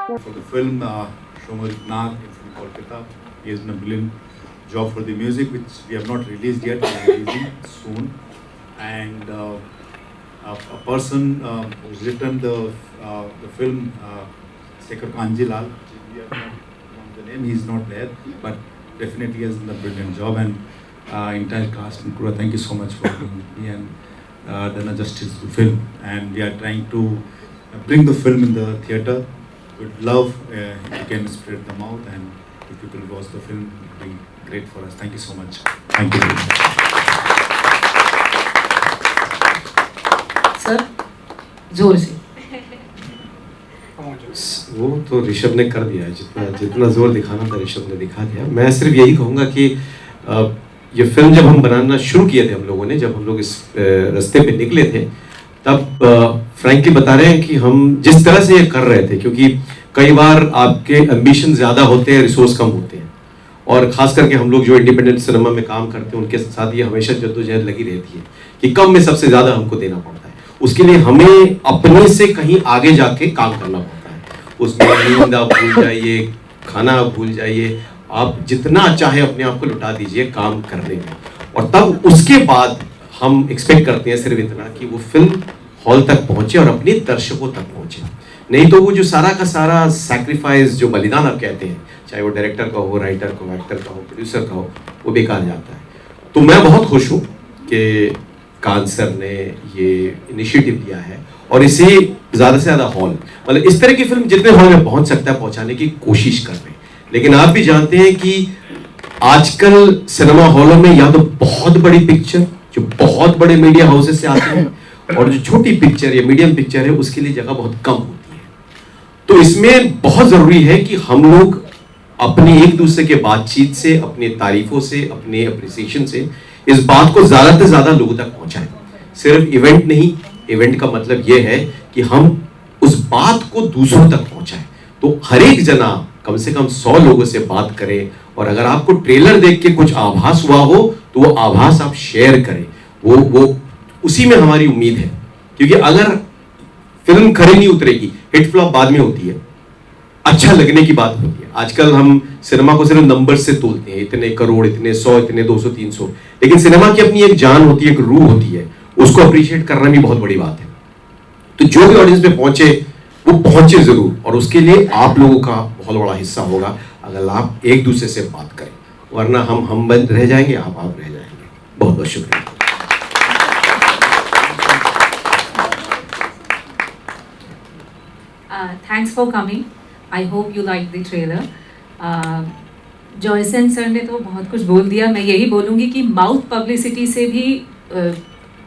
For the film, Shomar Nath from Kolkata. He has done a brilliant job for the music, which we have not released yet. We are releasing soon. And a person who's written the film, Shekhar Kanjilal. We have not known the name. He's not there, but definitely has done a brilliant job. And entire cast and crew, thank you so much for being here and done a justice to the film. And we are trying to bring the film in the theatre with love. You can spread them out, and if people watch the film, it will be great for us. Thank you so much. Thank you very much. Sir जोर से वो तो ऋषभ ने कर दिया है, जितना जोर दिखाना था ऋषभ ने दिखा दिया। मैं सिर्फ यही कहूँगा कि ये फिल्म जब हम बनाना शुरू किए थे हम लोगों ने, जब हम लोग इस रास्ते पे निकले थे, तब फ्रैंकली बता रहे हैं कि हम जिस तरह से ये कर रहे थे, क्योंकि कई बार आपके एम्बिशन ज़्यादा होते हैं, रिसोर्स कम होते हैं, और ख़ास करके हम लोग जो इंडिपेंडेंट सिनेमा में काम करते हैं उनके साथ ये हमेशा जद्दोजहद लगी रहती है कि कम में सबसे ज़्यादा हमको देना पड़ता है। उसके लिए हमें अपने से कहीं आगे जाके काम करना पड़ता है। उसमें नींद आप भूल जाइए, खाना आप भूल जाइए, आप जितना चाहे अपने आप को लुटा दीजिए काम करने में, और तब उसके बाद हम एक्सपेक्ट करते हैं सिर्फ इतना कि वो फिल्म हॉल तक पहुंचे और अपने दर्शकों तक पहुंचे। नहीं तो वो जो सारा का सारा सैक्रिफाइस, जो बलिदान आप कहते हैं, चाहे वो डायरेक्टर का हो, राइटर का हो, एक्टर का हो, प्रोड्यूसर का हो, वो बेकार जाता है। तो मैं बहुत खुश हूँ कि कान सर ने ये इनिशिएटिव लिया है और इसे ज़्यादा से ज़्यादा हॉल, मतलब इस तरह की फिल्म जितने हॉल में पहुंच सकता है पहुंचाने की कोशिश कर रहे हैं। लेकिन आप भी जानते हैं कि आजकल सिनेमा हॉलों में या तो बहुत बड़ी पिक्चर जो बहुत बड़े मीडिया हाउसेस से आते हैं, और जो छोटी पिक्चर या मीडियम पिक्चर है उसके लिए जगह बहुत कम होती है। तो इसमें बहुत ज़रूरी है कि हम लोग अपने एक दूसरे के बातचीत से, अपने तारीफों से, अपने अप्रिसिएशन से इस बात को ज़्यादा से ज़्यादा लोगों तक पहुंचाएं। सिर्फ इवेंट नहीं, इवेंट का मतलब ये है कि हम उस बात को दूसरों तक पहुंचाएं। तो हर एक जना कम से कम 100 लोगों से बात करें, और अगर आपको ट्रेलर देख के कुछ आभास हुआ हो तो वो आभास आप शेयर करें। वो उसी में हमारी उम्मीद है, क्योंकि अगर फिल्म खरी नहीं उतरेगी, हिट फ्लॉप बाद में होती है, अच्छा लगने की बात होती है। आजकल हम सिनेमा को सिर्फ नंबर से तोलते हैं, इतने करोड़, इतने 100, इतने 200, 300, लेकिन सिनेमा की अपनी एक जान होती है, एक रूह होती है, उसको अप्रिशिएट करना भी बहुत बड़ी बात है। तो जो भी ऑडियंस में पहुंचे वो पहुंचे जरूर, और उसके लिए आप लोगों का बहुत बड़ा हिस्सा होगा अगर आप एक दूसरे से बात करें, वरना हम बंद रह जाएंगे, आप रह जाएंगे। बहुत बहुत शुक्रिया। Thanks for coming. I hope you like the trailer. जॉयसन sir ने तो बहुत कुछ बोल दिया। मैं यही बोलूँगी कि माउथ पब्लिसिटी से भी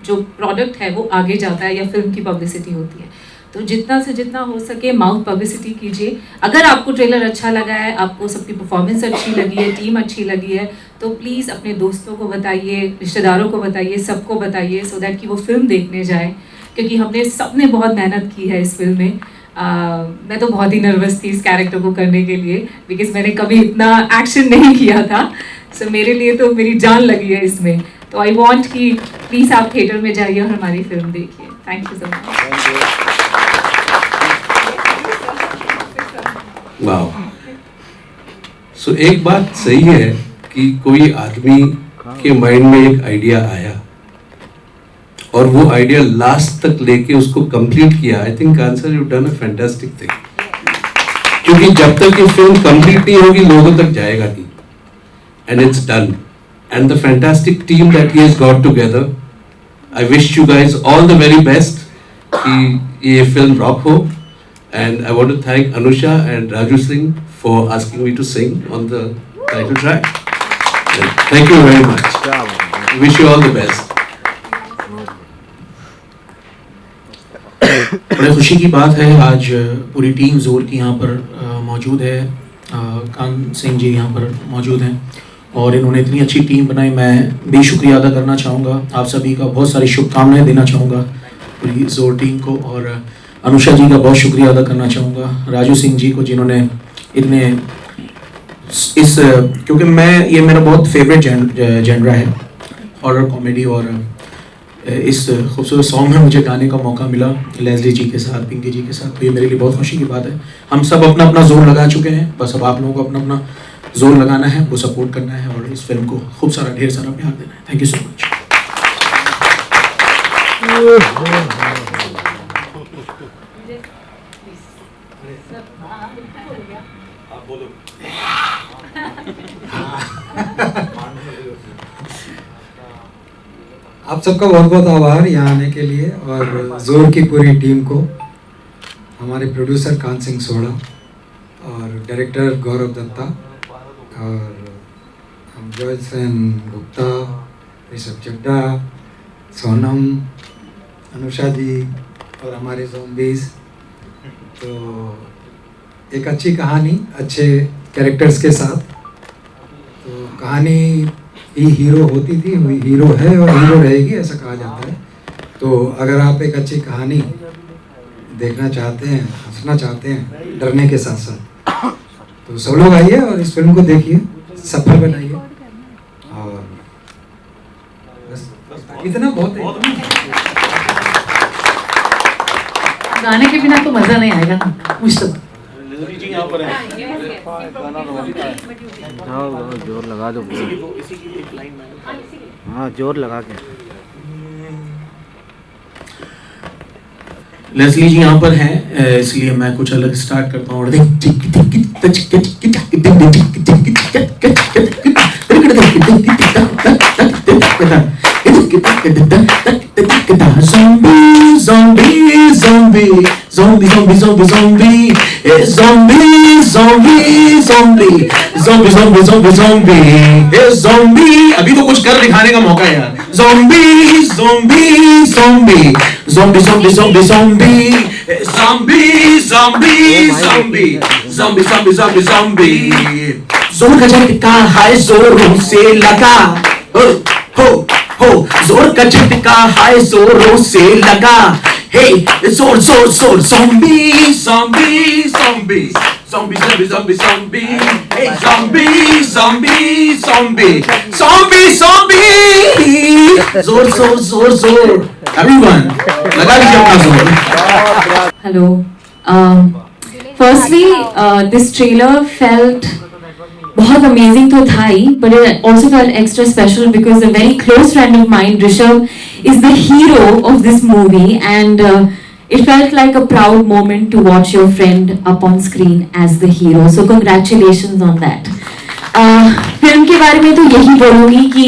जो प्रोडक्ट है वो आगे जाता है, या फिल्म की पब्लिसिटी होती है। तो जितना से जितना हो सके माउथ पब्लिसिटी कीजिए। अगर आपको ट्रेलर अच्छा लगा है, आपको सबकी परफॉर्मेंस अच्छी लगी है, टीम अच्छी लगी है, तो प्लीज़ अपने दोस्तों को बताइए, रिश्तेदारों को बताइए, सबको बताइए, सो दैट कि वो फिल्म देखने जाए। क्योंकि सबने बहुत मेहनत की है इस फिल्म में। मैं तो बहुत ही नर्वस थी इस कैरेक्टर को करने के लिए, बिकॉज मैंने कभी इतना एक्शन नहीं किया था। सो मेरे लिए तो मेरी जान लगी है इसमें। तो आई वॉन्ट कि प्लीज़ आप थिएटर में जाइए और हमारी फिल्म देखिए। Thank you so much. वाह। सो एक बात सही है कि कोई आदमी के माइंड में एक आइडिया आया और वो आइडिया लास्ट तक लेके उसको कंप्लीट किया। I think answer you done a fantastic thing, क्योंकि जब तक ये फिल्म कंप्लीट नहीं होगी लोगों तक जाएगा नहीं, and it's done. And the fantastic team that he has got together, I wish you guys all the very best कि ये फिल्म रॉक हो। And I want to thank Anusha and Raju Singh for asking me to sing on the title track. And thank you very much. Wish you all the best. बड़े खुशी की बात है, आज पूरी टीम जोर की यहाँ पर मौजूद है। कान सिंह जी यहाँ पर मौजूद हैं और इन्होंने इतनी अच्छी टीम बनाई। मैं भी शुक्रिया अदा करना चाहूँगा, आप सभी का बहुत सारी शुभकामनाएं देना चाहूँगा पूरी जोर टीम को, और अनुषा जी का बहुत शुक्रिया अदा करना चाहूँगा, राजू सिंह जी को जिन्होंने इतने क्योंकि ये मेरा बहुत फेवरेट जेनरा है हॉरर कॉमेडी, और इस खूबसूरत सॉन्ग में मुझे गाने का मौका मिला लेस्ली जी के साथ, पिंकी जी के साथ, तो ये मेरे लिए बहुत खुशी की बात है। हम सब अपना अपना जोर लगा चुके हैं, बस अब आप लोगों को अपना अपना जोर लगाना है, वो सपोर्ट करना है और इस फिल्म को खूब सारा ढेर सारा प्यार देना है। Thank you so much. आप सबका बहुत बहुत आभार यहाँ आने के लिए, और जोर की पूरी टीम को, हमारे प्रोड्यूसर कान सिंह सोड़ा और डायरेक्टर गौरव दत्ता और हम जॉय सेन गुप्ता, ऋषभ चड्डा, सोनम, अनुषा जी और हमारे ज़ॉम्बीज़। तो एक अच्छी कहानी अच्छे कैरेक्टर्स के साथ, तो कहानी ही हीरो होती थी, वही हीरो है और हीरो रहेगी, ऐसा कहा जाता है। तो अगर आप एक अच्छी कहानी देखना चाहते हैं, हंसना चाहते हैं डरने के साथ साथ, तो सब लोग आइए और इस फिल्म को देखिए, सफल बनाइए। और बस इतना बहुत है। गाने के बिना तो मजा नहीं आएगा ना, मुझसे। जोर लगा दो, हाँ जोर लगा के। लेस्ली जी यहाँ पर हैं, इसलिए मैं कुछ अलग स्टार्ट करता हूँ। Zombie, zombie, zombie, zombie, zombie, zombie, zombie, zombie, zombie, zombie, zombie, zombie, zombie, zombie, zombie। अभी तो कुछ कर दिखाने का मौका है यार। Zombie, zombie, zombie, zombie, zombie, zombie, zombie, zombie, zombie, zombie, zombie, zombie, zombie, zombie। जोर का झटका हाय जोरों से लगा, हो हो, जोर का झटका हाय जोरों से लगा, हे Zor Zor Zor. Zombie zombie zombie zombie zombie zombie zombie, hey zombie zombie zombie zombie zombie, Zor Zor Zor जोर। एवरीवन लगा लीजिए अपना जोर। Hello. Firstly, this trailer felt बहुत amazing तो था ही, but it also felt extra special because a very close friend of mine, Rishabh, is the hero of this movie, and it felt like a proud moment to watch your friend up on screen as the hero. So congratulations on that. Film के बारे में तो यही बोलूँगी कि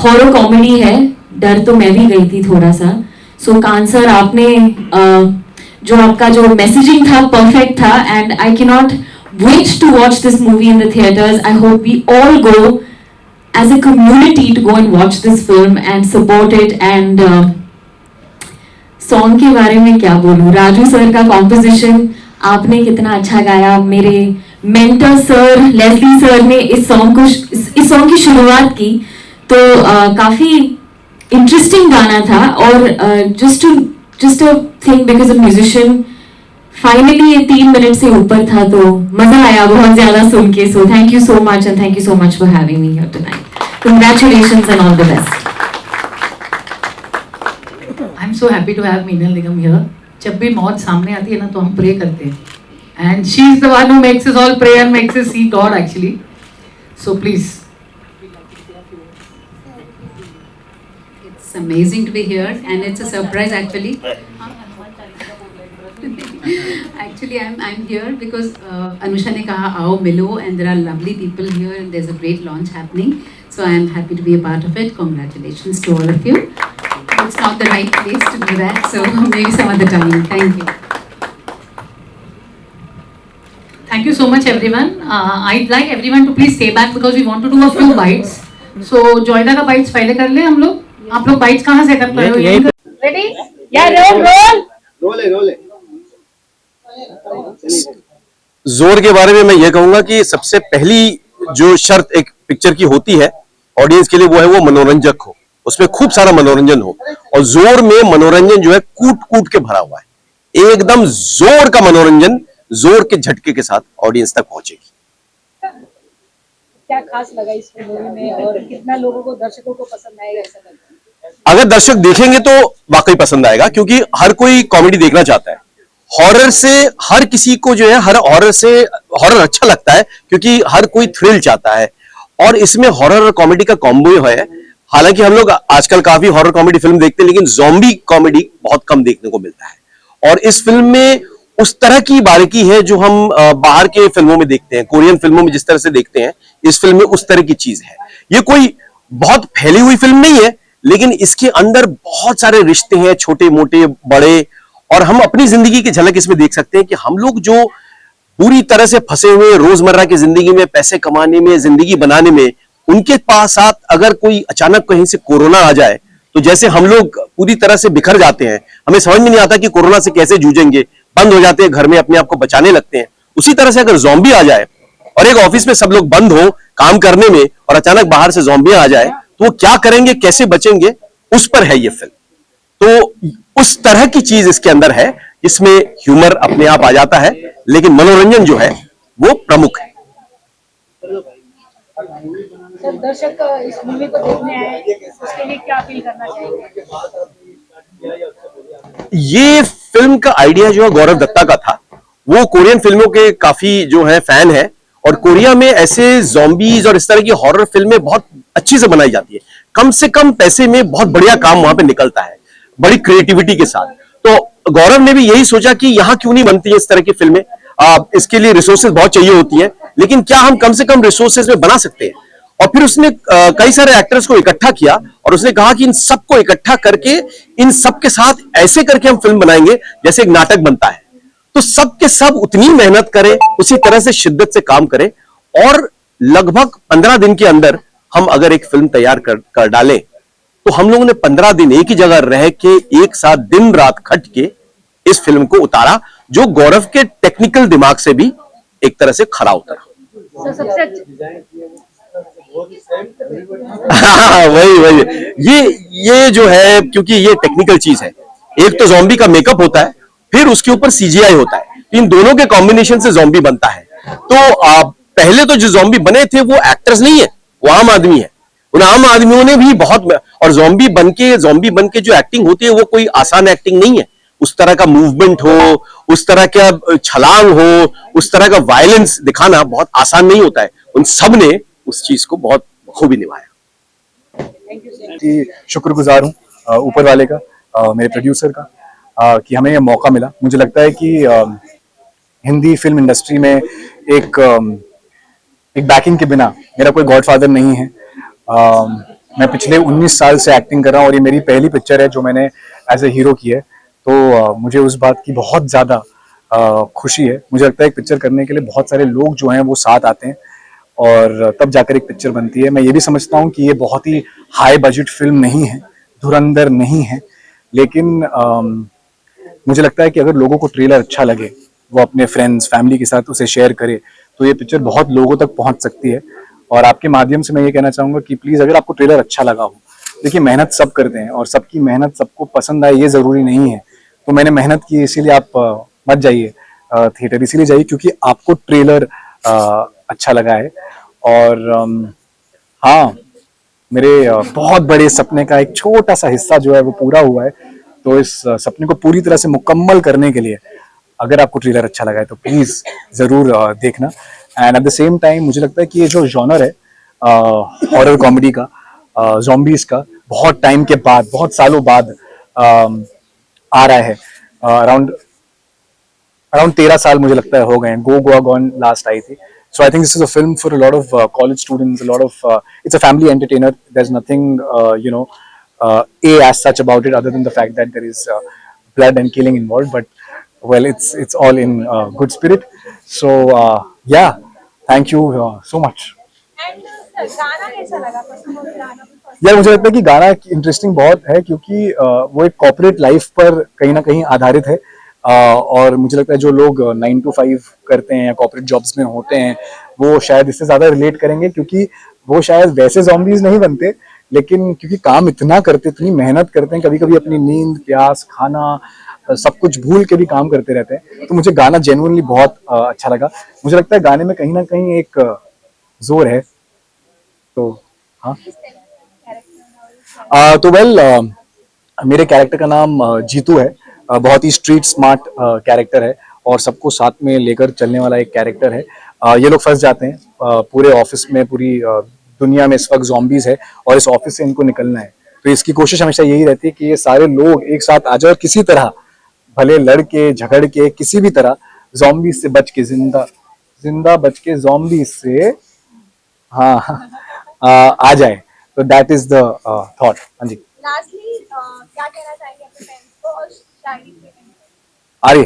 horror comedy है, डर तो मैं भी गई थी थोड़ा सा। So कान सर, आपने जो आपका जो मैसेजिंग था परफेक्ट था, and I cannot wait to watch this movie in the theaters. I hope we all go as a community to go and watch this film and support it. And song के बारे में क्या बोलूँ, Raju sir का composition आपने कितना अच्छा गाया। मेरे मेंटर सर लेस्ली सर ने इस सॉन्ग की शुरुआत की, तो काफी इंटरेस्टिंग गाना था। और just a thing because a musician finally ये 3 मिनट से ऊपर था, तो मजा आया बहुत ज्यादा सुन के। So thank you so much, and thank you so much for having me here tonight. Congratulations and all the best. I am so happy to have Meenal Nigam here. जब भी मौत सामने आती है ना, तो हम प्रे करते हैं, and she is the one who makes us all pray and makes us see God actually. So please. It's amazing to be here, and it's a surprise actually. Actually, I'm here because Anusha ne kaha aao milo, and there are lovely people here, and there's a great launch happening. So I am happy to be a part of it. Congratulations to all of you. It's not the right place to do that, so maybe some other time. Thank you. Thank you so much, everyone. I'd like everyone to please stay back because we want to do a few bites. So जोइदा का bites पहले कर ले हम लोग। आप लोग bites कहाँ setup कर रहे हो? Ready? Yeah, roll. जोर के बारे में मैं ये कहूंगा कि सबसे पहली जो शर्त एक पिक्चर की होती है ऑडियंस के लिए, वो है वो मनोरंजक हो, उसमें खूब सारा मनोरंजन हो। और जोर में मनोरंजन जो है कूट कूट के भरा हुआ है, एकदम जोर का मनोरंजन जोर के झटके के साथ ऑडियंस तक पहुंचेगी। क्या खास लगा इस मूवी में और कितना लोगों को, दर्शकों को पसंद आएगा ऐसा लगता है? अगर दर्शक देखेंगे तो वाकई पसंद आएगा, क्योंकि हर कोई कॉमेडी देखना चाहता है। हॉरर से हर किसी को जो है, हर हॉरर से हॉरर अच्छा लगता है, क्योंकि हर कोई थ्रिल चाहता है। और इसमें हॉरर और कॉमेडी का कॉम्बो है। हालांकि हम लोग आजकल काफी हॉरर कॉमेडी फिल्म देखते हैं, लेकिन ज़ॉम्बी कॉमेडी बहुत कम देखने को मिलता है। और इस फिल्म में उस तरह की बारीकी है जो हम बाहर के फिल्मों में देखते हैं, कोरियन फिल्मों में जिस तरह से देखते हैं, इस फिल्म में उस तरह की चीज है। ये कोई बहुत फैली हुई फिल्म नहीं है, लेकिन इसके अंदर बहुत सारे रिश्ते हैं, छोटे मोटे बड़े, और हम अपनी जिंदगी की झलक इसमें देख सकते हैं कि हम लोग जो पूरी तरह से फंसे हुए रोजमर्रा की जिंदगी में, पैसे कमाने में, जिंदगी बनाने में, उनके पास साथ अगर कोई अचानक कहीं से कोरोना आ जाए तो जैसे हम लोग पूरी तरह से बिखर जाते हैं, हमें समझ में नहीं आता कि कोरोना से कैसे जूझेंगे, बंद हो जाते हैं घर में, अपने आप को बचाने लगते हैं। उसी तरह से अगर ज़ॉम्बी आ जाए और एक ऑफिस में सब लोग बंद हो काम करने में, और अचानक बाहर से ज़ॉम्बी आ जाए, तो वो क्या करेंगे, कैसे बचेंगे, उस पर है ये फिल्म। तो उस तरह की चीज इसके अंदर है, इसमें ह्यूमर अपने आप आ जाता है, लेकिन मनोरंजन जो है वो प्रमुख है। सर, दर्शक इस मूवी को देखने आए, उसके लिए क्या अपील करना चाहेंगे? ये फिल्म का आइडिया जो है गौरव दत्ता का था। वो कोरियन फिल्मों के काफी जो है फैन है, और कोरिया में ऐसे ज़ॉम्बीज और इस तरह की हॉरर फिल्में बहुत अच्छी से बनाई जाती है। कम से कम पैसे में बहुत बढ़िया काम वहां पे निकलता है, बड़ी क्रिएटिविटी के साथ। तो गौरव ने भी यही सोचा कि यहाँ क्यों नहीं बनती है इस तरह की फिल्में। इसके लिए रिसोर्सेज बहुत चाहिए होती है, लेकिन क्या हम कम से कम रिसोर्सेज में बना सकते हैं। और फिर उसने कई सारे एक्टर्स को इकट्ठा किया, और उसने कहा कि इन सबको इकट्ठा करके, इन सबके साथ ऐसे करके हम फिल्म बनाएंगे जैसे एक नाटक बनता है। तो सब के सब उतनी मेहनत करें, उसी तरह से शिद्दत से काम करें, और लगभग 15 दिन के अंदर हम अगर एक फिल्म तैयार कर डालें, तो हम लोगों ने 15 दिन एक ही जगह रह के, एक साथ दिन रात खट के इस फिल्म को उतारा, जो गौरव के टेक्निकल दिमाग से भी एक तरह से खरा उतरा। सबसे वही ये जो है, क्योंकि ये टेक्निकल चीज है। एक तो ज़ॉम्बी का मेकअप होता है, फिर उसके ऊपर सीजीआई होता है, इन दोनों के कॉम्बिनेशन से ज़ॉम्बी बनता है। तो पहले तो जो ज़ॉम्बी बने थे वो एक्टर्स नहीं है, वो आम आदमी है। उन आम आदमियों ने भी बहुत, और ज़ॉम्बी बनके जो एक्टिंग होती है वो कोई आसान एक्टिंग नहीं है। उस तरह का मूवमेंट हो, उस तरह का छलांग हो, उस तरह का वायलेंस दिखाना बहुत आसान नहीं होता है। उन सब ने उस चीज को बहुत खूबी निभाया। शुक्रगुजार हूँ ऊपर वाले का, मेरे प्रोड्यूसर का, कि हमें ये मौका मिला। मुझे लगता है कि हिंदी फिल्म इंडस्ट्री में एक बैकिंग के बिना मेरा कोई गॉडफादर नहीं है। मैं पिछले 19 साल से एक्टिंग कर रहा हूँ, और ये मेरी पहली पिक्चर है जो मैंने एज ए हीरो की है। तो मुझे उस बात की बहुत ज़्यादा खुशी है। मुझे लगता है एक पिक्चर करने के लिए बहुत सारे लोग जो हैं वो साथ आते हैं, और तब जाकर एक पिक्चर बनती है। मैं ये भी समझता हूँ कि ये बहुत ही हाई बजट फिल्म नहीं है, धुरंधर नहीं है, लेकिन मुझे लगता है कि अगर लोगों को ट्रेलर अच्छा लगे, वो अपने फ्रेंड्स फैमिली के साथ उसे शेयर करे, तो ये पिक्चर बहुत लोगों तक पहुंच सकती है। और आपके माध्यम से मैं ये कहना चाहूँगा कि प्लीज़, अगर आपको ट्रेलर अच्छा लगा हो, देखिए मेहनत सब करते हैं, और सबकी मेहनत सबको पसंद आए ये ज़रूरी नहीं है। तो मैंने मेहनत की, इसीलिए आप मत जाइए थिएटर, इसीलिए जाइए क्योंकि आपको ट्रेलर अच्छा लगा है। और हाँ, मेरे बहुत बड़े सपने का एक छोटा सा हिस्सा जो है वो पूरा हुआ है। तो इस सपने को पूरी तरह से मुकम्मल करने के लिए अगर आपको ट्रेलर अच्छा लगा है तो प्लीज़ ज़रूर देखना। And at the same time मुझे लगता है कि ये जो जॉनर है हॉरर कॉमेडी का, ज़ॉम्बीज़ का, बहुत टाइम के बाद, बहुत सालों बाद आ रहा है। अराउंड 13 साल मुझे लगता है हो गए हैं। गो गोआ गॉन लास्ट आई थी। So I think this is a film for a lot of college students, a lot of, it's a family entertainer. There's nothing, as such about it other than the fact that there is blood and killing involved. But, well, it's all in good spirit. So, yeah, thank you so much. गाना कैसा लगा? यार मुझे लगता है कि गाना interesting बहुत है, क्योंकि वो एक कॉर्पोरेट लाइफ पर कहीं ना कहीं आधारित है। और मुझे लगता है जो लोग 9 to 5 करते हैं या कॉर्पोरेट जॉब्स में होते हैं, वो शायद इससे ज़्यादा रिलेट करेंगे, क्योंकि वो शायद वैसे ज़ॉम्बीज़ नहीं बनते, लेकिन क्योंकि काम इतना करते, इतनी मेहनत करते हैं, कभी कभी अपनी नींद, प्यास, खाना, सब कुछ भूल के भी काम करते रहते हैं। तो मुझे गाना जेन्युइनली बहुत अच्छा लगा। मुझे लगता है गाने में कहीं ना कहीं एक जोर है। तो हाँ, तो मेरे कैरेक्टर का नाम जीतू है। बहुत ही स्ट्रीट स्मार्ट कैरेक्टर है और सबको साथ में लेकर चलने वाला एक कैरेक्टर है। ये लोग फंस जाते हैं पूरे ऑफिस में, पूरी दुनिया में इस वक्त zombies है और इस ऑफिस से इनको निकलना है। तो इसकी कोशिश हमेशा यही रहती है कि ये सारे लोग एक साथ आ जाए और किसी तरह, भले लड़ के झगड़ के, किसी भी तरह zombies से बच के, जिंदा बच के zombies से आ जाए। तो दैट इज द थॉट। हाँ जी, लास्टली क्या कहना चाहेंगे अपने फैंस को और शायरी से? आर्य,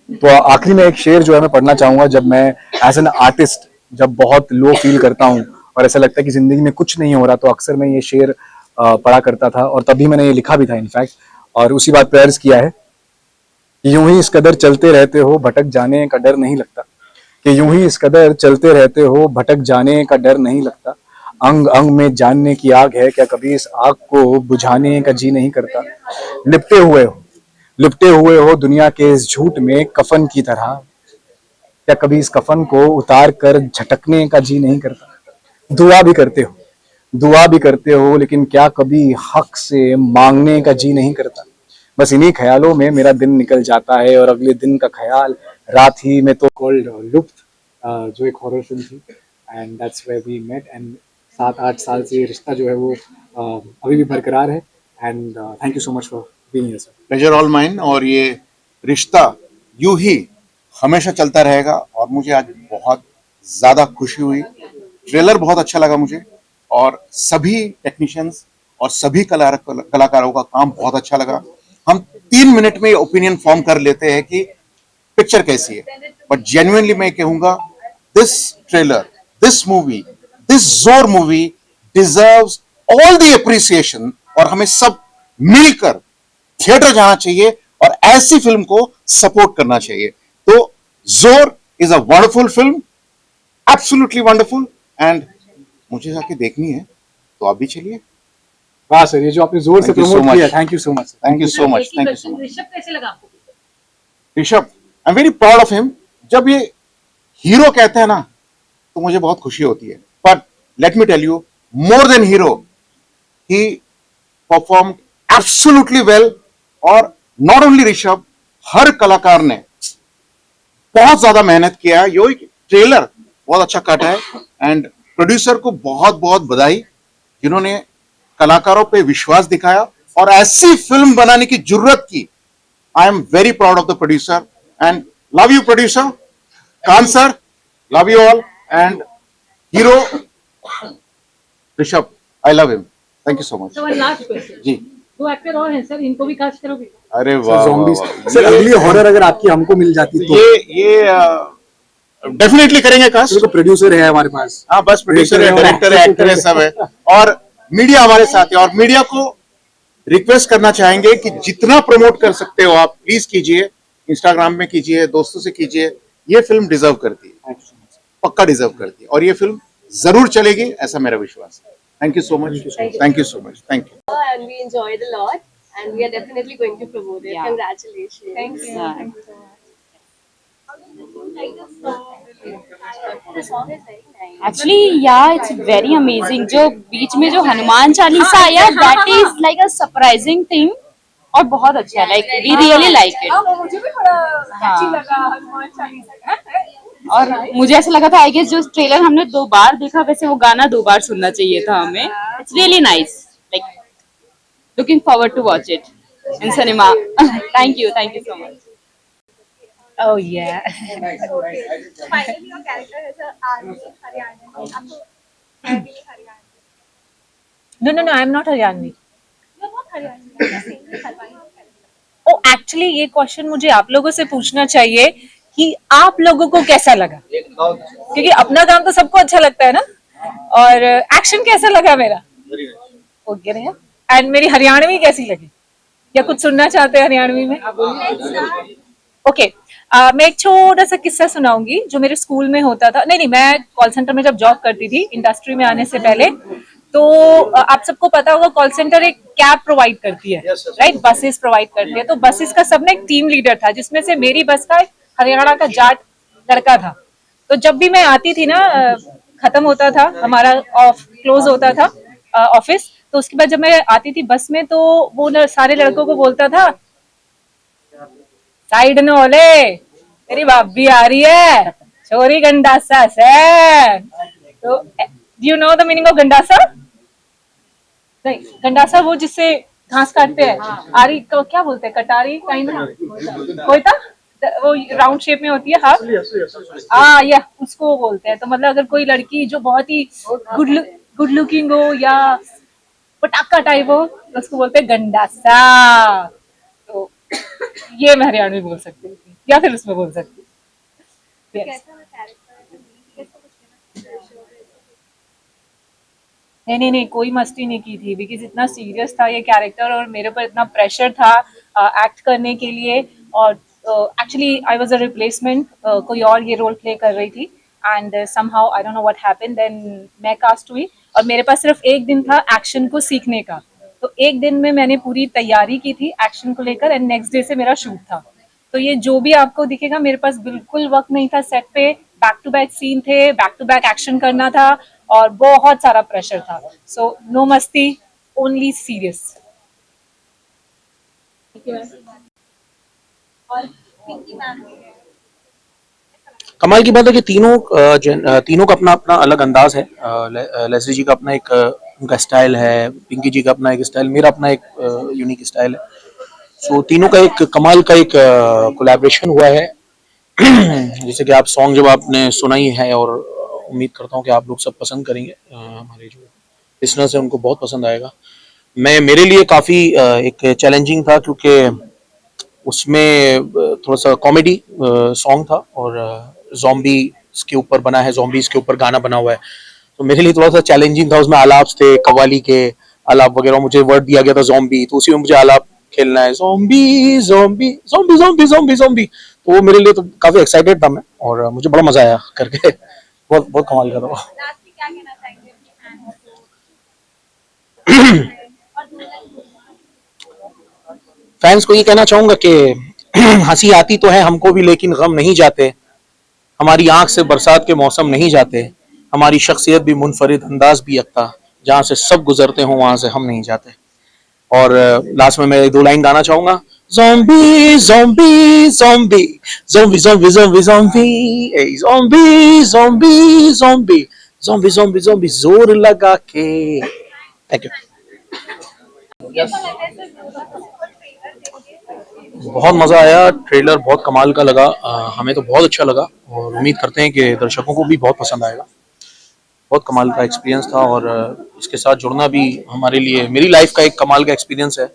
तो आखिरी में एक शेर जो है मैं पढ़ना चाहूंगा। जब मैं एज एन आर्टिस्ट जब बहुत लो फील करता हूँ और ऐसा लगता है कि जिंदगी में कुछ नहीं हो रहा, तो अक्सर मैं ये शेर पढ़ा करता था और तभी मैंने ये लिखा भी था इनफैक्ट, और उसी बात पे अर्ज किया है कि यूं ही इस कदर चलते रहते हो भटक जाने का डर नहीं लगता, कि यूं ही इस कदर चलते रहते हो भटक जाने का डर नहीं लगता, अंग अंग में जानने की आग है, क्या कभी इस आग को बुझाने का जी नहीं करता, लिपटे हुए हो दुनिया के इस झूठ में कफन की तरह, क्या कभी इस कफन को उतार कर झटकने का जी नहीं करता। दुआ भी करते हो लेकिन क्या कभी हक से मांगने का जी नहीं करता। बस इन्हीं ख्यालों में मेरा दिन निकल जाता है और अगले दिन का ख्याल रात ही में। तो कॉल्ड लुप्त, जो एक हॉरर फिल्म थी, and that's where we met, and 7-8 साल से ये रिश्ता जो है वो अभी भी बरकरार है। And thank you so much for being here sir. Pleasure all mine, और ये रिश्ता यूं ही हमेशा चलता रहेगा। और मुझे आज बहुत ज़्यादा खुशी हुई, ट्रेलर बहुत अच्छा लगा मुझे, और सभी टेक्नीशियंस और सभी कलाकारों का काम बहुत अच्छा लगा। हम 3 मिनट में ओपिनियन फॉर्म कर लेते हैं कि पिक्चर कैसी है, बट जेन्युइनली मैं कहूंगा this trailer, this movie, this Zor movie deserves all the appreciation, और हमें सब मिलकर थिएटर जाना चाहिए और ऐसी फिल्म को सपोर्ट करना चाहिए। तो जोर is a wonderful film, absolutely wonderful, and मुझे जाके देखनी है, तो आप भी चलिए। वाह सर, ये जो आपने जोर से प्रमोट किया, thank you so much. Thank you so much, thank you so much. Rishabh कैसे लगा आपको? ऋषभ, आई am very proud of him. जब ये हीरो कहते हैं ना, तो मुझे बहुत खुशी होती है। But let me tell you, more than hero, he perform absolutely well. और नॉट ओनली ऋषभ, हर कलाकार ने बहुत ज्यादा मेहनत किया है। ये ट्रेलर बहुत अच्छा कट है, एंड प्रोड्यूसर को बहुत बहुत बधाई, जिन्होंने कलाकारों पे विश्वास दिखाया और ऐसी फिल्म बनाने की जरूरत की। I am very proud of the producer, and love you producer कान sir, love you all, and hero Rishabh, I love him, thank you so much. तो लास्ट क्वेश्चन जी, 2 एक्टर और हैं सर, इनको भी कास्ट करोगे? अरे वाह, सर अगली हॉरर अगर आपकी हमको मिल जाती तो ये डेफिनेटली करेंगे कास्ट। तो प्रोड्यूसर है हमारे पास। हाँ, बस प्रोड्यूसर है, डायरेक्टर है, एक्टर है, सब है, और मीडिया हमारे साथ है। और मीडिया को रिक्वेस्ट करना चाहेंगे कि जितना प्रमोट कर सकते हो आप प्लीज कीजिए, इंस्टाग्राम में कीजिए, दोस्तों से कीजिए। ये फिल्म डिजर्व करती है, पक्का डिजर्व करती है, और ये फिल्म जरूर चलेगी, ऐसा मेरा विश्वास है। Thank you so much, thank you so much, thank you. And we enjoyed a lot, and we are definitely going to promote it. Congratulations. Thank you. Thank you so much. How did you like the song? The song is very nice. Actually, yeah, it's very amazing. जो बीच में जो हनुमान चालीसा आया, that is like a surprising thing, और बहुत अच्छा है, like we really like it. मुझे भी थोड़ा अच्छी लगा हनुमान चालीसा। और मुझे ऐसा लगा था, आई गेस जो ट्रेलर हमने 2 बार देखा, वैसे वो गाना 2 बार सुनना चाहिए था हमें। It's really nice. Like looking forward to watch it in cinema. Thank you so much. Oh yeah. So finally, your character is a army Haryana. आपको Army Haryana. No, I'm not Haryanvi. You're not Haryana. You're saying Haryanvi. Oh actually ये question मुझे आप लोगों से पूछना चाहिए कि आप लोगों को कैसा लगा, क्योंकि अपना काम तो सबको अच्छा लगता है ना। और एक्शन कैसा लगा मेरा, ओके ना। एंड मेरी हरियाणवी कैसी लगी, या कुछ सुनना चाहते हैं हरियाणवी में? ओके, मैं एक छोटा सा किस्सा सुनाऊंगी जो मेरे स्कूल में होता था। नहीं, मैं कॉल सेंटर में जब जॉब करती थी इंडस्ट्री में आने से पहले, तो आप सबको पता होगा कॉल सेंटर एक कैब प्रोवाइड करती है, राइट, बसेस प्रोवाइड करती है। तो बसेस का सब ना एक टीम लीडर था, जिसमें से मेरी बस का एक हरियाणा का जाट लड़का था। तो जब भी मैं आती थी ना, खत्म होता था हमारा क्लोज होता था ऑफिस, तो उसके बाद जब मैं आती थी बस में तो वो सारे लड़कों को बोलता था साइड न ओले तेरी भाभी आ रही है छोरी गंडासा से। तो you know the meaning of गंडासा? नहीं, गंडासा वो जिससे घास काटते हैं। आरी को क्या बोलते हैं? कटारी काइंड कोई था वो राउंड शेप में होती है हाफ। या उसको बोलते हैं। तो मतलब अगर कोई लड़की जो बहुत ही गुड लुकिंग हो या पटाखा टाइप हो तो उसको बोलते हैं गंडासा। तो ये मैं हरियाणवी बोल सकती हूँ या फिर उसमें बोल सकती हूँ। नहीं, कोई मस्ती नहीं की थी बिकॉज इतना सीरियस था ये कैरेक्टर और मेरे पर इतना प्रेशर था एक्ट करने के लिए। और actually I was a replacement, कोई और ये रोल प्ले कर रही थी and somehow I don't know what happened then मैं कास्ट हुई और मेरे पास सिर्फ एक दिन था एक्शन को सीखने का। तो एक दिन में मैंने पूरी तैयारी की थी एक्शन को लेकर एंड नेक्स्ट डे से मेरा शूट था। तो ये जो भी आपको दिखेगा मेरे पास बिल्कुल वक्त नहीं था सेट पे, बैक टू बैक सीन थे, बैक टू बैक एक्शन करना था और बहुत सारा प्रेशर था। सो नो मस्ती, ओनली सीरियस। कमाल की बात है कि तीनों का अपना अपना अलग अंदाज है। लेस्ली जी का अपना एक उनका स्टाइल है, पिंकी जी का अपना एक स्टाइल, मेरा अपना एक यूनिक स्टाइल है। सो तीनों का एक कमाल का एक कोलैबोरेशन हुआ है। जैसे कि आप सॉन्ग जब आपने सुना ही है और उम्मीद करता हूँ कि आप लोग सब पसंद करेंगे, हमारे जो लिसनर्स हैं उनको बहुत पसंद आएगा। मेरे लिए काफ़ी एक चैलेंजिंग था क्योंकि उसमें थोड़ा सा कॉमेडी सॉन्ग था और ज़ॉम्बी के ऊपर बना है, ज़ॉम्बीज़ के ऊपर गाना बना हुआ है। तो मेरे लिए थोड़ा सा चैलेंजिंग था। उसमें आलाप थे, कव्वाली के आलाप वगैरह, मुझे वर्ड दिया गया था ज़ॉम्बी, तो उसी में मुझे आलाप खेलना है, zombie zombie zombie zombie zombie zombie. तो वो मेरे लिए तो काफ़ी एक्साइटेड था मैं और मुझे बड़ा मज़ा आया करके। बहुत बहुत कमाल का था। फैंस को ये कहना चाहूंगा कि हंसी आती तो है हमको भी लेकिन गम नहीं जाते, हमारी आंख से बरसात के मौसम नहीं जाते, हमारी शख्सियत भी मुनफरिद, अंदाज भी यकता, जहाँ से सब गुजरते हों वहां से हम नहीं जाते। और लास्ट में मैं 2 लाइन गाना चाहूंगा, zombie zombie zombie zombie zombie zombie zombie zombie zombie zombie zombie zombie zombie जोर लगा के। Thank you. बहुत मज़ा आया, ट्रेलर बहुत कमाल का लगा, हमें तो बहुत अच्छा लगा और उम्मीद करते हैं कि दर्शकों को भी बहुत पसंद आएगा। बहुत कमाल का एक्सपीरियंस था और इसके साथ जुड़ना भी हमारे लिए मेरी लाइफ का एक कमाल का एक्सपीरियंस है।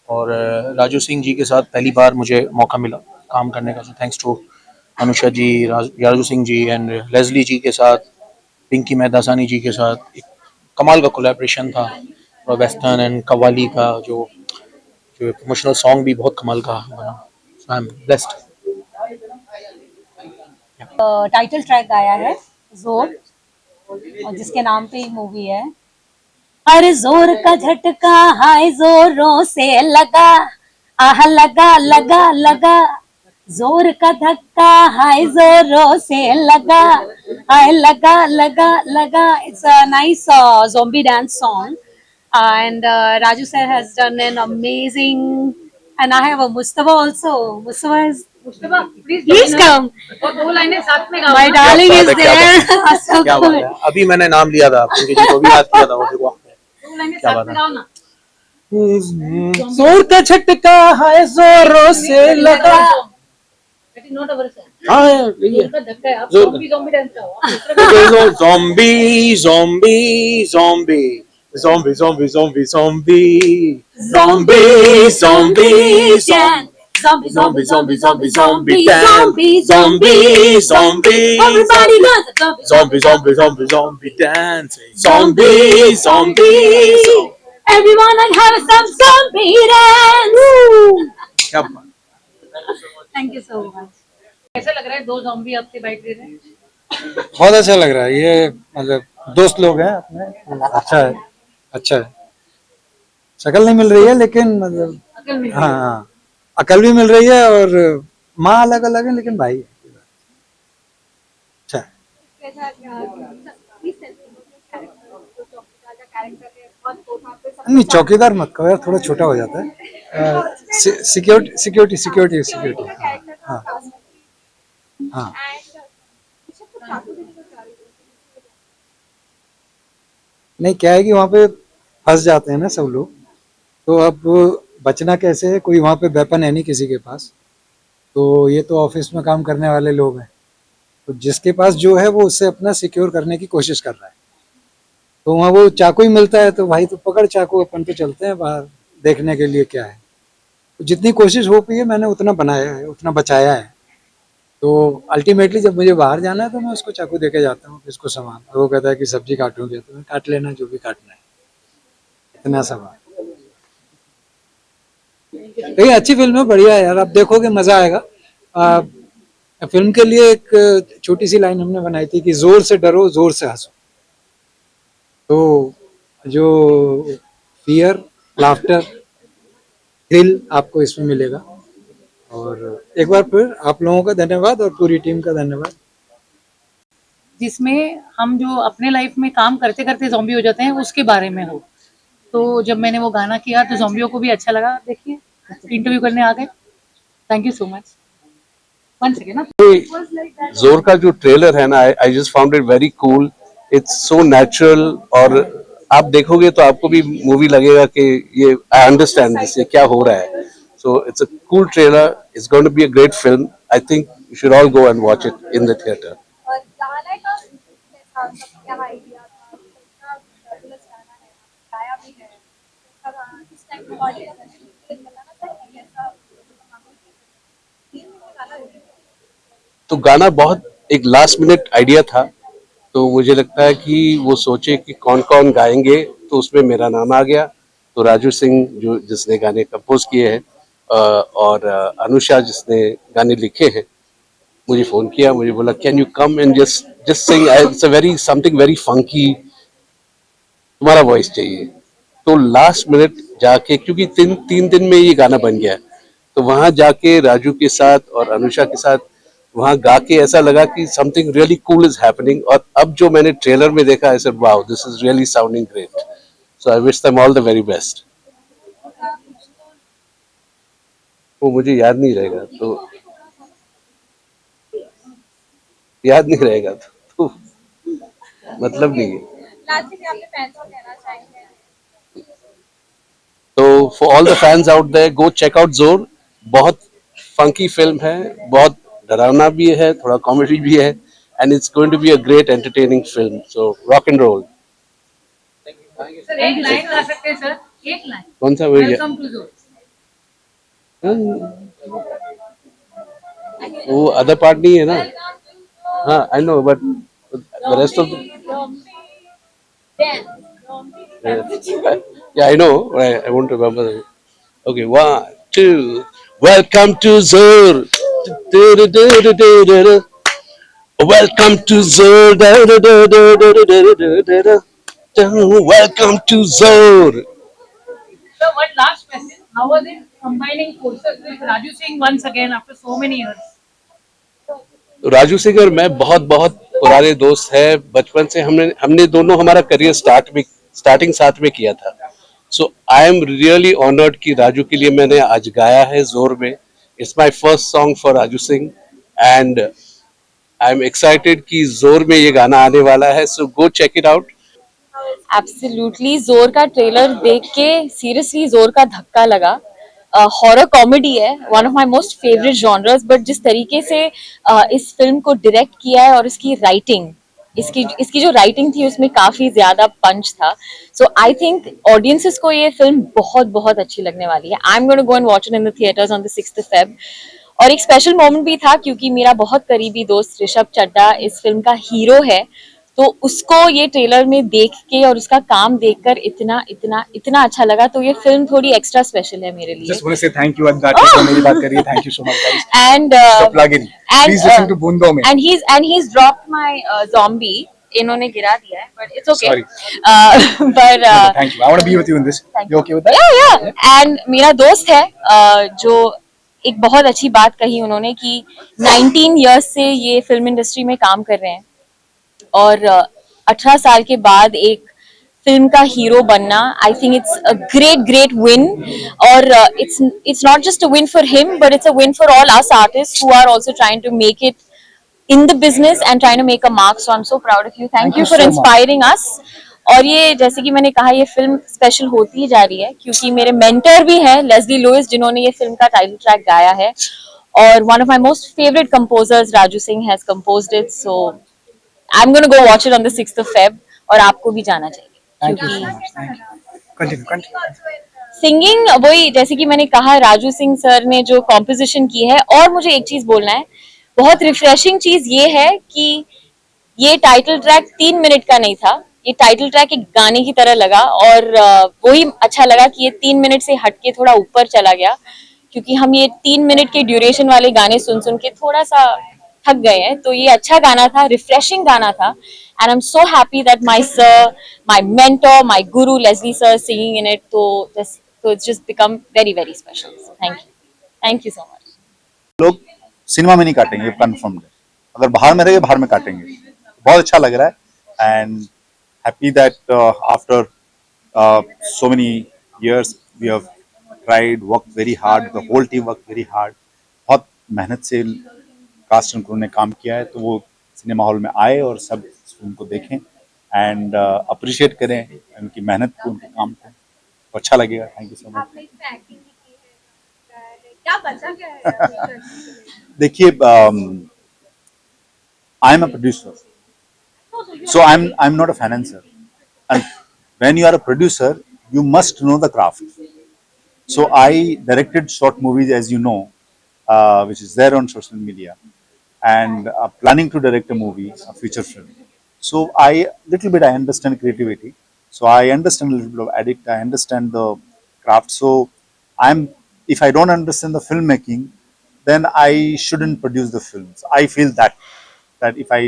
और राजू सिंह जी के साथ पहली बार मुझे मौका मिला काम करने का, so thanks to Anusha ji, Raju Singh ji and Leslie ji के साथ, पिंकी मेहदासानी जी के साथ एक कमाल का कोलैबोरेशन था। और वेस्टर्न एंड कव्वाली का जो इमोशनल सॉन्ग भी बहुत कमाल का बना। So I am blessed. Title track गाया है जोर, और जिसके नाम पे एक मूवी है। हर जोर का झटका हाय जोरों से लगा, आह लगा लगा लगा, जोर का धक्का हाय जोरों से लगा, हाय लगा लगा लगा। It's a nice zombie dance song and Raju sir has done an amazing, and I have a Mustafa also. Mustafa is please come. और 2 लाइनें साथ में गाओ। My darling is there. So क्या बात good. है, अभी मैंने नाम लिया था, पिंकी जी को भी याद किया था। वो देखो 2 लाइनें क्या साथ बात में है। गाओ ना। जोर का झटका हाय जोरों से लगा। That is not our song. हाँ ये जोर का धक्का है, आप जोर zombie zombie dance गाओ। Zombie zombie zombie zombie zombie zombie zombie zombie zombie Zombie, zombie zombie zombie zombie zombie, zombie zombie Everybody loves a zombie. zombie zombie zombie dance, zombie zombie। Everyone like have some zombie dance. क्या बात। Thank you so much. कैसा लग रहा है 2 zombie आपसे bite दे रहे हैं? बहुत अच्छा लग रहा है। ये मतलब दोस्त लोग हैं अपने, अच्छा है, अच्छा है। शक्ल नहीं मिल रही है लेकिन मतलब अकल मिल रही है। हाँ, अकल भी मिल रही है और माँ अलग अलग है लेकिन भाई है। अच्छा है। नहीं, चौकीदार मत कहो यार, थोड़ा छोटा हो जाता है। Security security security security. हाँ हाँ। नहीं, क्या है कि वहाँ पे फंस जाते हैं ना सब लोग, तो अब बचना कैसे है, कोई वहाँ पे वेपन है नहीं किसी के पास, तो ये तो ऑफिस में काम करने वाले लोग हैं, तो जिसके पास जो है वो उससे अपना सिक्योर करने की कोशिश कर रहा है, तो वहाँ वो चाकू ही मिलता है, तो भाई तो पकड़ चाकू, अपन तो चलते हैं बाहर देखने के लिए क्या है। तो जितनी कोशिश हो पाई है मैंने उतना बनाया है, उतना बचाया है, तो अल्टीमेटली जब मुझे बाहर जाना है तो मैं उसको चाकू देके जाता हूँ, इसको सामान, और वो कहता है कि सब्जी काटूंगे, तो मैं काट लेना जो भी काटना है, इतना सामान। ये अच्छी फिल्म है, बढ़िया है यार, आप देखोगे मजा आएगा। फिल्म के लिए एक छोटी सी लाइन हमने बनाई थी कि जोर से डरो जोर से हंसो, तो जो फियर, लाफ्टर, थ्रिल आपको इसमें मिलेगा। और एक बार फिर आप लोगों का धन्यवाद और पूरी टीम का धन्यवाद। जिसमें हम जो अपने लाइफ में काम करते करते ज़ॉम्बी हो जाते हैं उसके बारे में हो। तो जब मैंने वो गाना किया तो ज़ॉम्बियों को भी अच्छा लगा। देखिए इंटरव्यू करने आ गए। Thank you so much. One second ना। जोर का जो ट्रेलर है ना, I just found it very cool, it's so natural, और आप देखोगे तो आपको भी मूवी लगेगा कि ये आई अंडरस्टैंड दिस, ये क्या हो रहा है। So it's a cool trailer, it's going to be a great film. I think you should all go and watch it in the theatre. तो गाना बहुत एक लास्ट मिनट आइडिया था, तो मुझे लगता है कि वो सोचे कि कौन कौन गाएंगे, तो उसमें मेरा नाम आ गया। तो राजू सिंह जो जिसने गाने कंपोज किए हैं और अनुषा जिसने गाने लिखे हैं, मुझे फोन किया, मुझे बोला can you come and just sing, it's a very something very funky, तुम्हारा वॉइस चाहिए। तो लास्ट मिनट जाके, क्योंकि तीन दिन में ये गाना बन गया, तो वहां जाके राजू के साथ और अनुषा के साथ वहां गा के ऐसा लगा कि something really cool is happening. और अब जो मैंने ट्रेलर में देखा, I said wow, this is really sounding great. So I wish them all the very best. वो मुझे याद नहीं रहेगा, तो याद नहीं रहेगा तो मतलब नहीं है। तो for all the fans out there, go check out जोर। बहुत फंकी फिल्म है, बहुत डरावना भी है, थोड़ा कॉमेडी भी है, and it's going to be a great entertaining film. So rock and roll. एक लाइन गा सकते हैं सर, एक लाइन। कौन सा? वेलकम टू जोर। वो अदर पार्ट नहीं है ना। हाँ, I know, but the rest of yeah, I know. I won't remember. Okay, 1, 2. Welcome to Zoor. Welcome to Zoor. Welcome to Zoor. So one last question. How was it combining forces with Raju Singh once again after so many years? Raju Singh और मैं बहुत बहुत पुराने दोस्त हैं, बचपन से हमने दोनों हमारा करियर स्टार्टिंग साथ में किया था। सो आई एम रियली ऑनर्ड कि राजू के लिए मैंने आज गाया है जोर में। It's my first song for Raju Singh and I am excited कि जोर में ये गाना आने वाला है। So go check it out. Absolutely, Zor का ट्रेलर देख के सीरियसली जोर का धक्का लगा। हॉरर कॉमेडी है, one of my most favourite genres, but जिस तरीके से इस फिल्म को डायरेक्ट किया है और इसकी राइटिंग, इसकी जो राइटिंग थी उसमें काफी ज्यादा पंच था। सो आई थिंक ऑडियंसेस को ये फिल्म बहुत बहुत अच्छी लगने वाली है। I am going to go and watch it in the theatres on the 6th Feb। और एक स्पेशल मोमेंट भी था क्योंकि मेरा बहुत करीबी दोस्त ऋषभ चड्ढा इस फिल्म का हीरो है, तो उसको ये ट्रेलर में देख के और उसका काम देखकर इतना इतना इतना अच्छा लगा, तो ये फिल्म थोड़ी एक्स्ट्रा स्पेशल है मेरे लिए। Just want to say thank you Adda जो मेरी बात कर रही है। Thank you so much guys. And The plug-in. Please listen to बूंदों में। And he's dropped my zombie. इन्होंने गिरा दिया है, but it's okay. Sorry. But Thank you. I want to be with you in this. You okay with that? yeah. And मेरा दोस्त है जो एक बहुत अच्छी बात कही उन्होंने कि 19 years से ये फिल्म इंडस्ट्री में काम कर रहे हैं और 18 साल के बाद एक फिल्म का हीरो बनना, I think it's a great win. और it's not just a win for him, but it's a win for all us artist who are also trying to make it in the business and trying to make a mark. So I'm so proud of you. Thank you for inspiring us. और ये जैसे कि मैंने कहा, ये film special होती ही जा रही है क्योंकि मेरे मेंटर भी हैं लेस्ली लुइस, जिन्होंने ये फिल्म का टाइटल ट्रैक गाया है, और one of my most favorite composers Raju Singh has composed it. So I'm going to go watch it on the 6th of Feb. और आपको भी जाना चाहिए क्योंकि सिंगिंग वही जैसे कि मैंने कहा, राजू सिंह सर ने जो कॉम्पोजिशन की है. और मुझे एक चीज बोलना है, बहुत रिफ्रेशिंग चीज ये है कि ये टाइटल ट्रैक 3 मिनट का नहीं था. ये टाइटल ट्रैक एक गाने की तरह लगा, और वही अच्छा लगा कि ये 3 मिनट से हटके थोड़ा ऊपर चला गया, क्योंकि हम ये 3 मिनट के ड्यूरेशन वाले गाने सुन सुन के थोड़ा सा थक गए हैं. तो ये अच्छा गाना था, रिफ्रेशिंग गाना था, and I am so happy that my sir, my mentor, my guru Leslie sir singing in it. तो it's just become very special. Thank you so much. लोग सिनेमा में नहीं काटेंगे, कंफर्म्ड है. अगर बाहर में रहेंगे, बाहर में काटेंगे. बहुत अच्छा लग रहा है, and happy that after so many years we have tried, worked very hard, the whole team worked very hard. बहुत मेहनत से कास्ट एंड क्रू ने काम किया है, तो वो सिनेमा हॉल में आए और सब फिल्म को देखें एंड अप्रिशिएट करें उनकी मेहनत को, उनके काम को. तो अच्छा लगेगा. Thank you so much. देखिए, I am a producer, so I'm not a financer, and when you are a producer you must know the craft. So I directed short movies, as you know, which is there on social media, and planning to direct a movie, a feature film. So I understand creativity, so I understand a little bit of edit, I understand the craft. So I'm if I don't understand the filmmaking, then I shouldn't produce the films. I feel that if I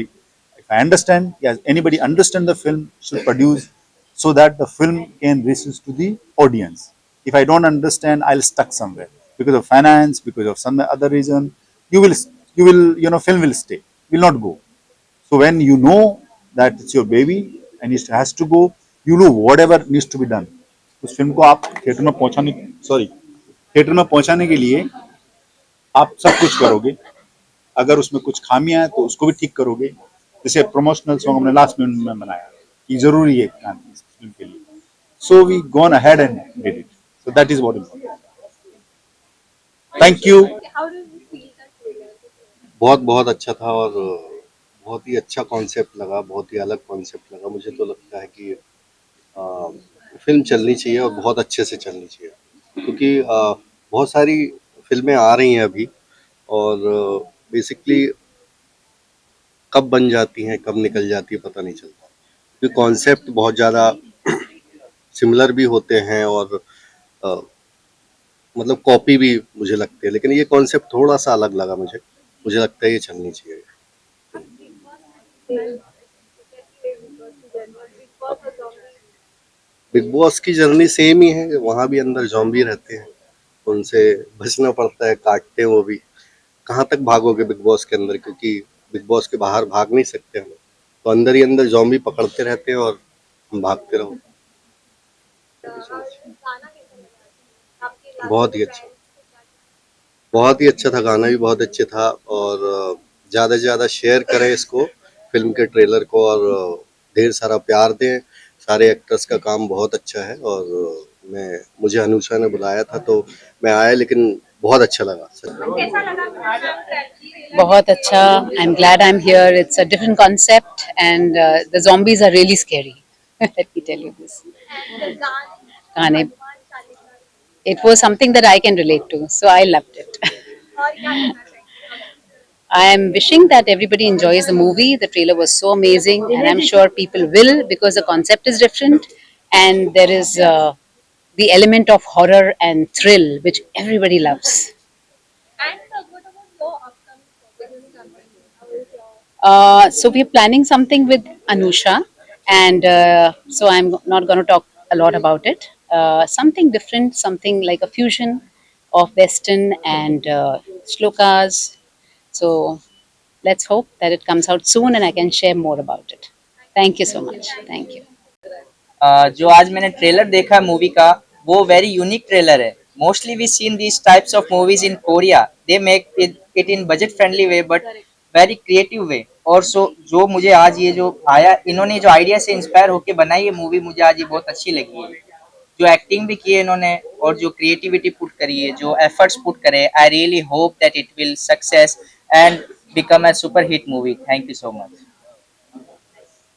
understand, yes, anybody understand the film should produce, so that the film can reach to the audience. If I don't understand, I'll stuck somewhere because of finance, because of some other reason. You will film will stay, will not go. So when you know that it's your baby and it has to go, you do whatever needs to be done. उस film को आप theatre में पहुंचाने के लिए आप सब कुछ करोगे. अगर उसमें कुछ खामियां हैं तो उसको भी ठीक करोगे. जैसे प्रमोशनल सॉन्ग हमने लास्ट मिनट में बनाया कि जरूरी है इस फिल्म के लिए. So we gone ahead and did it. So that is what important. Thank you. बहुत अच्छा था, और बहुत ही अच्छा कॉन्सेप्ट लगा, बहुत ही अलग कॉन्सेप्ट लगा. मुझे तो लगता है कि फिल्म चलनी चाहिए और बहुत अच्छे से चलनी चाहिए, क्योंकि बहुत सारी फिल्में आ रही हैं अभी, और बेसिकली कब बन जाती हैं, कब निकल जाती है, पता नहीं चलता. क्योंकि कॉन्सेप्ट बहुत ज़्यादा सिमिलर भी होते हैं, और मतलब कॉपी भी मुझे लगती है, लेकिन ये कॉन्सेप्ट थोड़ा सा अलग लगा मुझे. मुझे लगता है ये चलनी चाहिए. बिग बॉस की जर्नी सेम ही है. वहाँ भी अंदर ज़ॉम्बी रहते हैं, उनसे बचना पड़ता है, काटते हैं वो भी. कहाँ तक भागोगे बिग बॉस के अंदर, क्योंकि बिग बॉस के बाहर भाग नहीं सकते हम, तो अंदर ही अंदर ज़ॉम्बी पकड़ते रहते हैं और हम भागते रहो. बहुत ही अच्छा, बहुत ही अच्छा था. गाना भी बहुत अच्छे था, और ज़्यादा से ज़्यादा शेयर करें इसको, फिल्म के ट्रेलर को, और ढेर सारा प्यार दें. सारे एक्टर्स का काम बहुत अच्छा है, और मुझे अनुषा ने बुलाया था तो मैं आया, लेकिन बहुत अच्छा लगा. बहुत अच्छा. I am glad I am here. It's a different concept and the zombies are really scary. Let me tell you this. गाने, it was something that I can relate to, so I loved it. I am wishing that everybody enjoys the movie. The trailer was so amazing, and I'm sure people will, because the concept is different, and there is the element of horror and thrill, which everybody loves. So we're planning something with Anusha, and so I'm not going to talk a lot about it. Something different, something like a fusion of Western and shlokas. So let's hope that it comes out soon and I can share more about it. Thank you so much. Thank you. जो आज मैंने trailer देखा movie का, वो very unique trailer है. Mostly we seen these types of movies in Korea. They make it in budget friendly way but very creative way. और जो मुझे आज ये जो आया, इन्होंने जो आइडिया से इंस्पायर होके बनाई ये मूवी, मुझे आज ये बहुत अच्छी लगी है. जो एक्टिंग भी की है इन्होंने और जो क्रिएटिविटी पुट करी है, जो एफर्ट्स पुट करे, I really hope that it will success and become a super hit movie. Thank you so much.